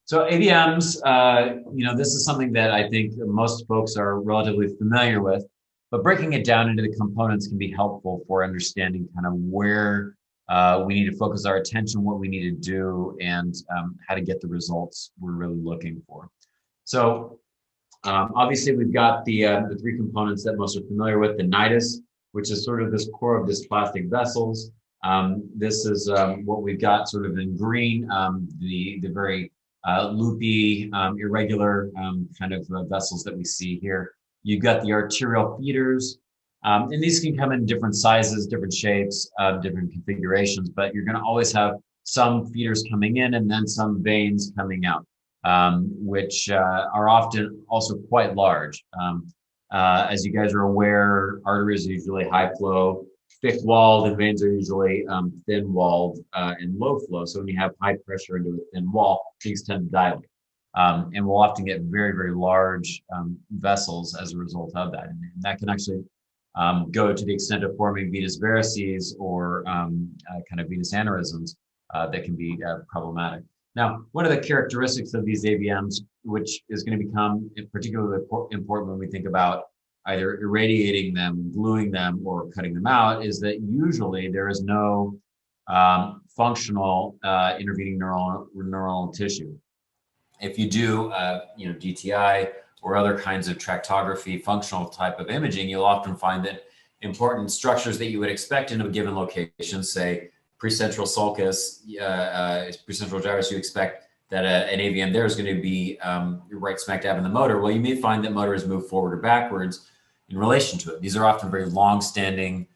So AVMs, this is something that I think most folks are relatively familiar with, but breaking it down into the components can be helpful for understanding kind of where we need to focus our attention, what we need to do, and how to get the results we're really looking for. So obviously we've got the three components that most are familiar with: the nidus, which is sort of this core of dysplastic vessels. This is what we've got sort of in green, the very loopy, irregular kind of vessels that we see here. You've got the arterial feeders, and these can come in different sizes, different shapes, different configurations, but you're going to always have some feeders coming in and then some veins coming out, which are often also quite large. As you guys are aware, arteries are usually high flow, thick walled, and veins are usually thin walled and low flow. So when you have high pressure into a thin wall, things tend to dilate. And we'll often get very, very large vessels as a result of that. And that can actually go to the extent of forming venous varices or kind of venous aneurysms that can be problematic. Now, one of the characteristics of these AVMs, which is going to become particularly important when we think about either irradiating them, gluing them, or cutting them out, is that usually there is no functional intervening neuronal tissue. If you do, DTI or other kinds of tractography, functional type of imaging, you'll often find that important structures that you would expect in a given location, say precentral sulcus, precentral gyrus, you expect that an AVM there is going to be right smack dab in the motor. Well, you may find that motor has moved forward or backwards in relation to it. These are often very long-standing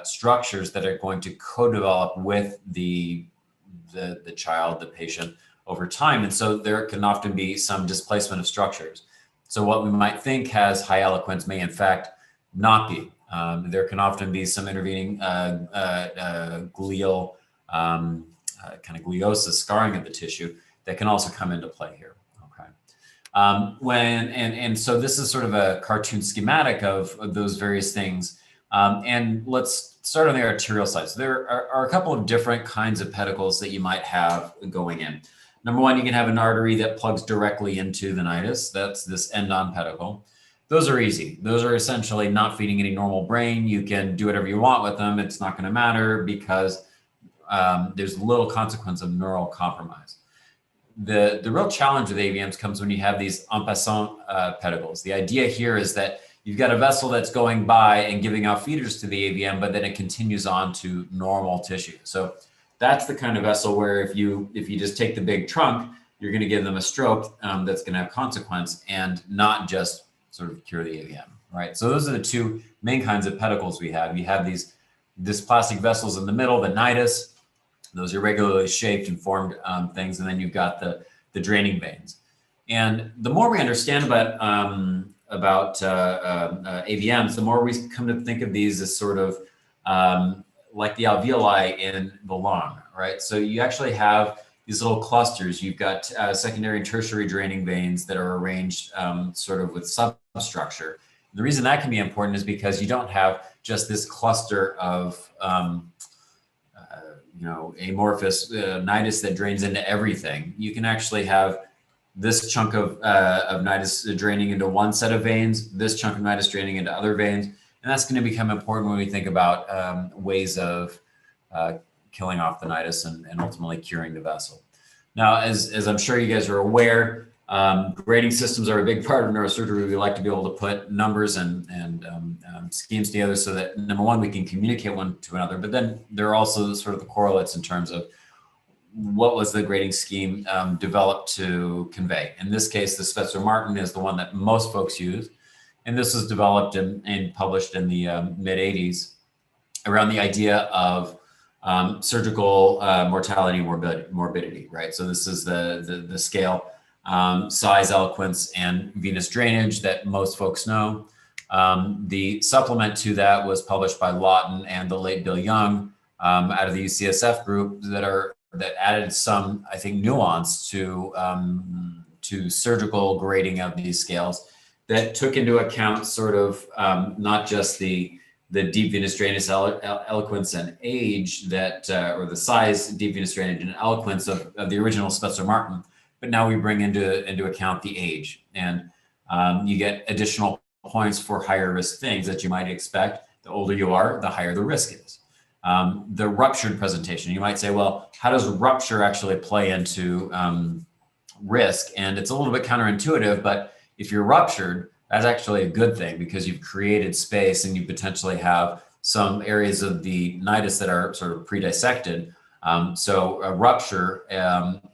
structures that are going to co-develop with the child, the patient, over time. And so there can often be some displacement of structures. So what we might think has high eloquence may in fact not be. There can often be some intervening glial kind of gliosis, scarring of the tissue, that can also come into play here. Okay. So this is sort of a cartoon schematic of those various things. And let's start on the arterial side. So there are a couple of different kinds of pedicles that you might have going in. Number one, you can have an artery that plugs directly into the nidus. That's this end-on pedicle. Those are easy. Those are essentially not feeding any normal brain. You can do whatever you want with them. It's not going to matter because there's little consequence of neural compromise. The real challenge with AVMs comes when you have these en passant pedicles. The idea here is that you've got a vessel that's going by and giving out feeders to the AVM, but then it continues on to normal tissue. So that's the kind of vessel where if you just take the big trunk, you're going to give them a stroke that's going to have consequence and not just sort of cure the AVM, right? So those are the two main kinds of pedicles we have. You have these dysplastic vessels in the middle, the nidus, those irregularly shaped and formed things, and then you've got the draining veins. And the more we understand about AVMs, the more we come to think of these as sort of like the alveoli in the lung, right? So you actually have these little clusters. You've got secondary and tertiary draining veins that are arranged sort of with substructure. The reason that can be important is because you don't have just this cluster of amorphous nidus that drains into everything. You can actually have this chunk of nidus draining into one set of veins, this chunk of nidus draining into other veins. And that's going to become important when we think about ways of killing off the nidus and ultimately curing the vessel. Now, as I'm sure you guys are aware, grading systems are a big part of neurosurgery. We like to be able to put numbers and schemes together so that, number one, we can communicate one to another, but then there are also sort of the correlates in terms of what was the grading scheme developed to convey. In this case, the Spezzer-Martin is the one that most folks use. And this was developed and published in the mid-'80s around the idea of surgical mortality and morbidity, right? So this is the scale, size, eloquence, and venous drainage that most folks know. The supplement to that was published by Lawton and the late Bill Young out of the UCSF group that added some, I think, nuance to surgical grading of these scales that took into account sort of not just the the deep venous drainage eloquence and age that, or the size, deep venous drainage and eloquence of the original Spencer-Martin, but now we bring into account the age, and you get additional points for higher risk things that you might expect. The older you are, the higher the risk is. The ruptured presentation, you might say, well, how does rupture actually play into risk? And it's a little bit counterintuitive, but if you're ruptured, that's actually a good thing because you've created space and you potentially have some areas of the nidus that are sort of pre-dissected. So a rupture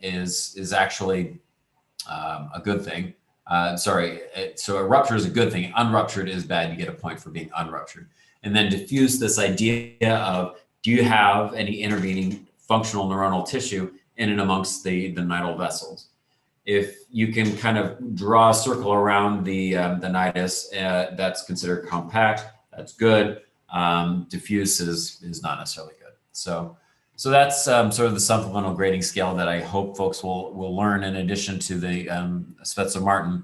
is actually a good thing. So a rupture is a good thing. Unruptured is bad. You get a point for being unruptured. And then diffuse this idea of, do you have any intervening functional neuronal tissue in and amongst the nidal vessels? If you can kind of draw a circle around the nidus, that's considered compact. That's good. Diffuse is not necessarily good. So that's sort of the supplemental grading scale that I hope folks will learn in addition to the Spencer-Martin.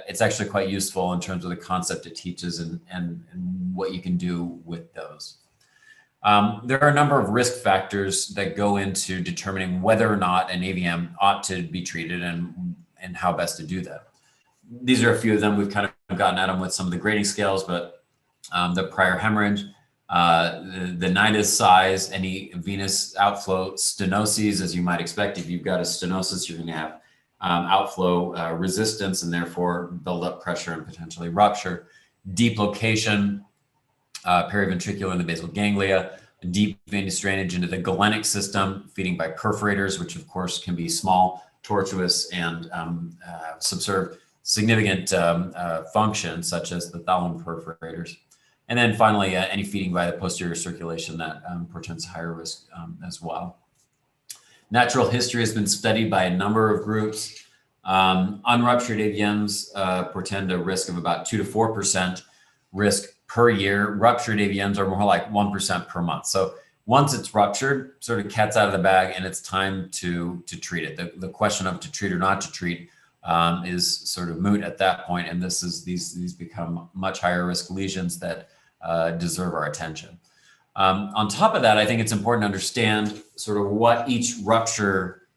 It's actually quite useful in terms of the concept it teaches and what you can do with those. There are a number of risk factors that go into determining whether or not an AVM ought to be treated and how best to do that. These are a few of them. We've kind of gotten at them with some of the grading scales, but the prior hemorrhage, the nidus size, any venous outflow, stenoses, as you might expect. If you've got a stenosis, you're going to have outflow resistance and therefore build up pressure and potentially rupture. Deep location, periventricular and the basal ganglia, deep venous drainage into the galenic system, feeding by perforators, which of course can be small, tortuous, and subserve significant functions such as the thalamic perforators. And then finally, any feeding by the posterior circulation that portends higher risk as well. Natural history has been studied by a number of groups. Unruptured AVMs portend a risk of about 2 to 4% risk per year. Ruptured AVMs are more like 1% per month. So once it's ruptured, sort of cat's out of the bag, and it's time to treat it. The question of to treat or not to treat is sort of moot at that point, and these become much higher risk lesions that deserve our attention. On top of that, I think it's important to understand sort of what each rupture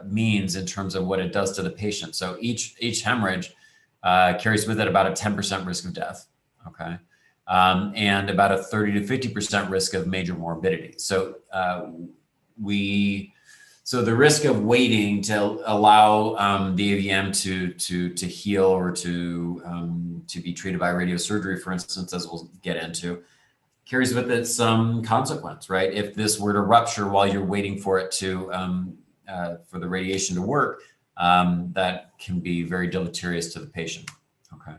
means in terms of what it does to the patient. So each hemorrhage carries with it about a 10% risk of death, okay? And about a 30 to 50% risk of major morbidity. So the risk of waiting to allow the AVM to heal or to be treated by radiosurgery, for instance, as we'll get into, carries with it some consequence, right? If this were to rupture while you're waiting for it to for the radiation to work, that can be very deleterious to the patient. Okay.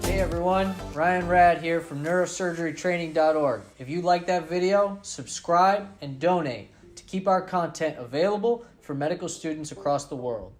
Hey everyone, Ryan Rad here from neurosurgerytraining.org. If you like that video, subscribe and donate to keep our content available for medical students across the world.